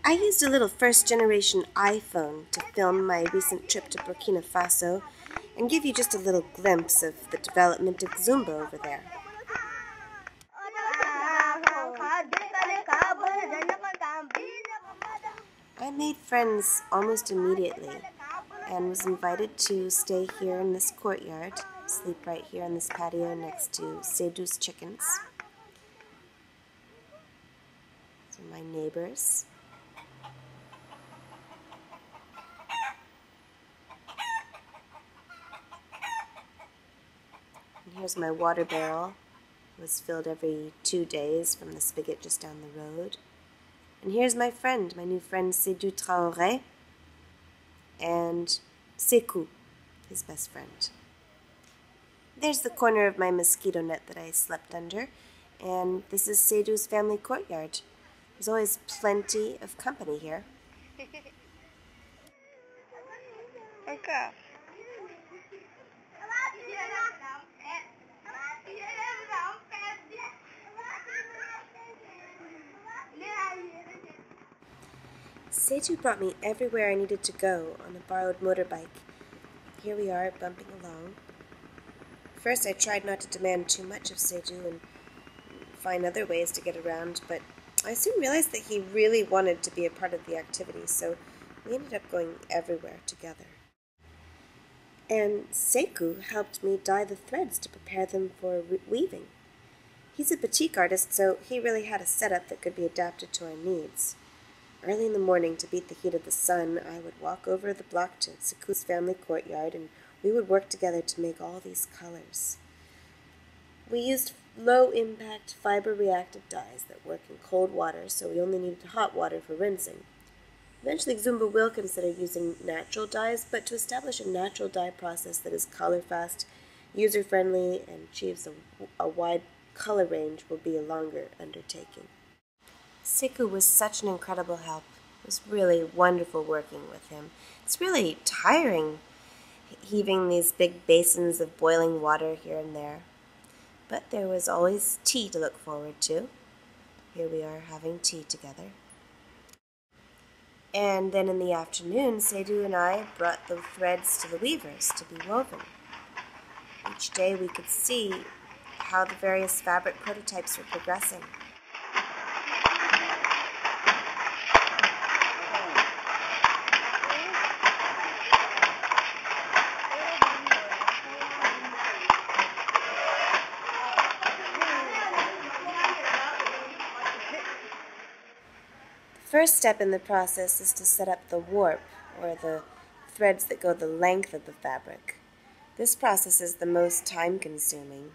I used a little first-generation iPhone to film my recent trip to Burkina Faso and give you just a little glimpse of the development of Xoomba over there. I made friends almost immediately and was invited to stay here in this courtyard, sleep right here on this patio next to Seydou's chickens. These are my neighbors. And here's my water barrel. It was filled every 2 days from the spigot just down the road. And here's my friend, my new friend Seydou Traoré, and Sekou, his best friend. There's the corner of my mosquito net that I slept under, and this is Seydou's family courtyard. There's always plenty of company here. Okay. Seydou brought me everywhere I needed to go on a borrowed motorbike. Here we are, bumping along. First, I tried not to demand too much of Seydou and find other ways to get around, but I soon realized that he really wanted to be a part of the activity, so we ended up going everywhere together. And Sekou helped me dye the threads to prepare them for weaving. He's a batik artist, so he really had a setup that could be adapted to our needs. Early in the morning, to beat the heat of the sun, I would walk over the block to Sekou's family courtyard, and we would work together to make all these colors. We used low-impact, fiber-reactive dyes that work in cold water, so we only needed hot water for rinsing. Eventually, Xoomba will consider using natural dyes, but to establish a natural dye process that is color-fast, user-friendly, and achieves a wide color range will be a longer undertaking. Sekou was such an incredible help. It was really wonderful working with him. It's really tiring heaving these big basins of boiling water here and there. But there was always tea to look forward to. Here we are having tea together. And then in the afternoon, Seydou and I brought the threads to the weavers to be woven. Each day we could see how the various fabric prototypes were progressing. The first step in the process is to set up the warp, or the threads that go the length of the fabric. This process is the most time-consuming.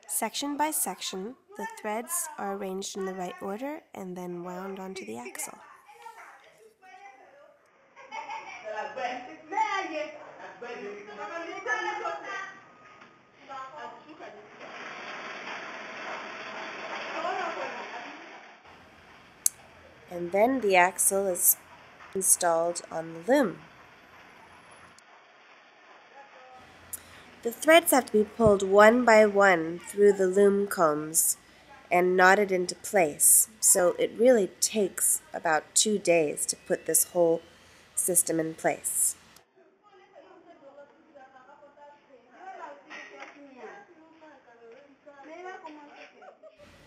Section by section, the threads are arranged in the right order and then wound onto the axle. And then the axle is installed on the loom. The threads have to be pulled one by one through the loom combs and knotted into place, so it really takes about 2 days to put this whole system in place.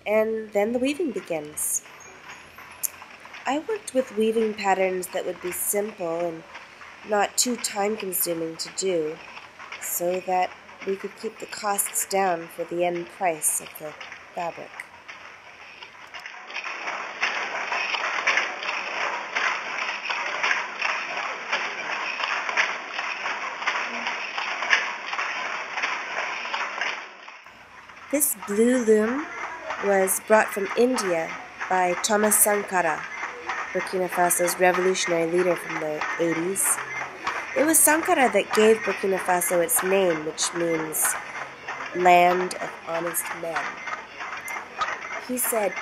And then the weaving begins. I worked with weaving patterns that would be simple and not too time-consuming to do, so that we could keep the costs down for the end price of the fabric. This blue loom was brought from India by Thomas Sankara, Burkina Faso's revolutionary leader from the 80s. It was Sankara that gave Burkina Faso its name, which means land of honest men. He said,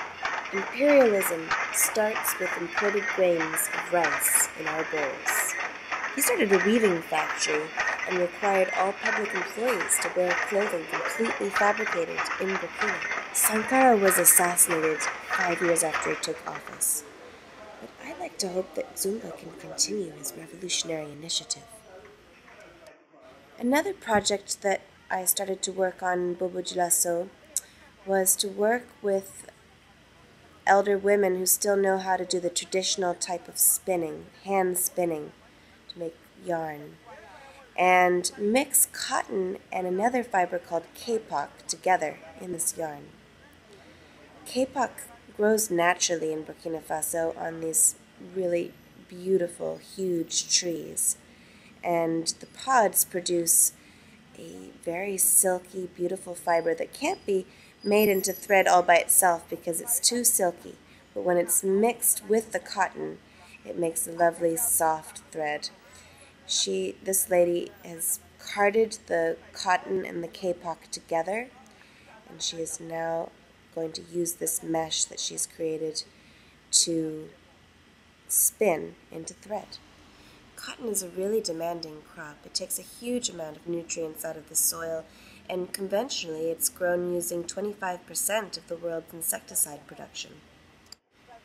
"Imperialism starts with imported grains of rice in our bowls." He started a weaving factory and required all public employees to wear clothing completely fabricated in Burkina. Sankara was assassinated 5 years after he took office. I like to hope that Xoomba can continue his revolutionary initiative. Another project that I started to work on in Bobo was to work with elder women who still know how to do the traditional type of spinning, hand spinning, to make yarn, and mix cotton and another fiber called kapok together in this yarn. Kapok grows naturally in Burkina Faso on these really beautiful, huge trees, and the pods produce a very silky, beautiful fiber that can't be made into thread all by itself because it's too silky, but when it's mixed with the cotton, it makes a lovely, soft thread. This lady has carded the cotton and the kapok together, and she is now going to use this mesh that she's created to spin into thread. Cotton is a really demanding crop. It takes a huge amount of nutrients out of the soil, and conventionally it's grown using 25% of the world's insecticide production.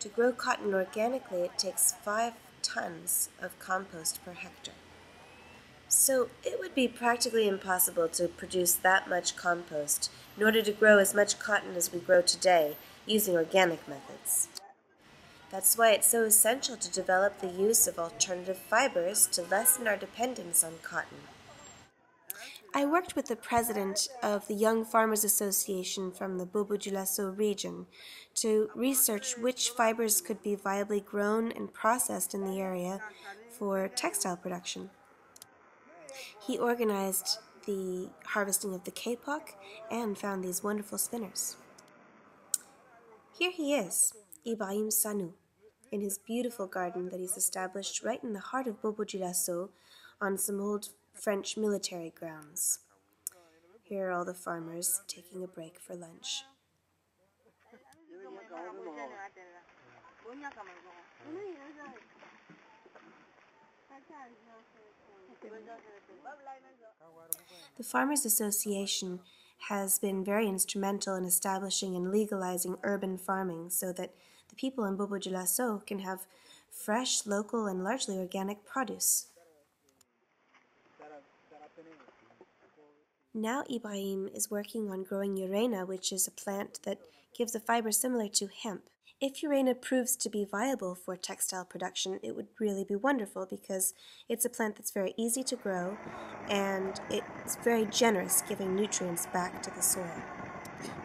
To grow cotton organically, it takes 5 tons of compost per hectare. So it would be practically impossible to produce that much compost in order to grow as much cotton as we grow today using organic methods. That's why it's so essential to develop the use of alternative fibers to lessen our dependence on cotton. I worked with the president of the Young Farmers Association from the Bobo region to research which fibers could be viably grown and processed in the area for textile production. He organized the harvesting of the kapok and found these wonderful spinners. Here he is, Ibrahim Sanou, in his beautiful garden that he's established right in the heart of Bobo on some old French military grounds. Here are all the farmers taking a break for lunch. The Farmers Association has been very instrumental in establishing and legalizing urban farming so that the people in Bobo can have fresh, local, and largely organic produce. Now Ibrahim is working on growing urena, which is a plant that gives a fiber similar to hemp. If urena proves to be viable for textile production, it would really be wonderful because it's a plant that's very easy to grow and it's very generous, giving nutrients back to the soil,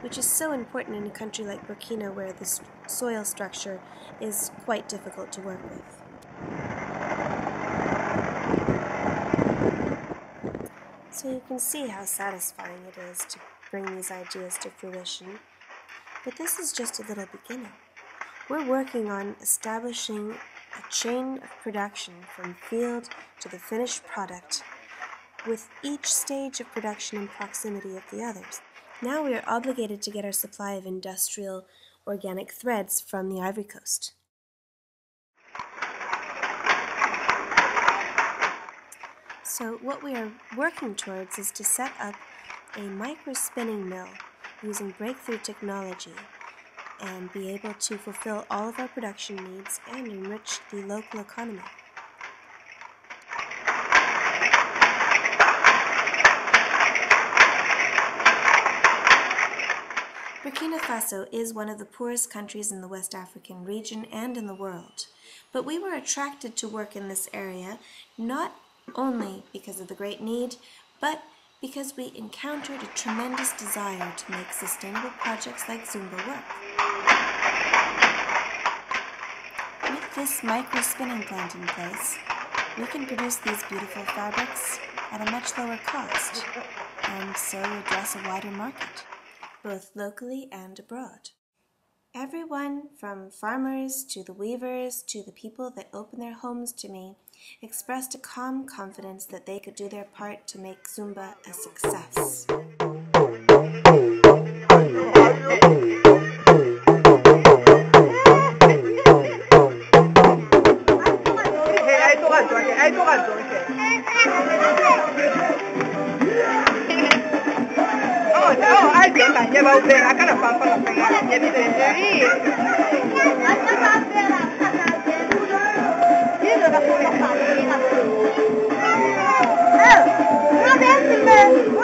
which is so important in a country like Burkina where the soil structure is quite difficult to work with. So you can see how satisfying it is to bring these ideas to fruition. But this is just a little beginning. We're working on establishing a chain of production from field to the finished product, with each stage of production in proximity of the others. Now we are obligated to get our supply of industrial organic threads from the Ivory Coast. So what we are working towards is to set up a micro-spinning mill using breakthrough technology and be able to fulfill all of our production needs and enrich the local economy. Burkina Faso is one of the poorest countries in the West African region and in the world, but we were attracted to work in this area not only because of the great need, but because we encountered a tremendous desire to make sustainable projects like Xoomba work. With this micro-spinning plant in place, we can produce these beautiful fabrics at a much lower cost, and so address a wider market, both locally and abroad. Everyone from farmers to the weavers to the people that opened their homes to me expressed a calm confidence that they could do their part to make Xoomba a success. Wah!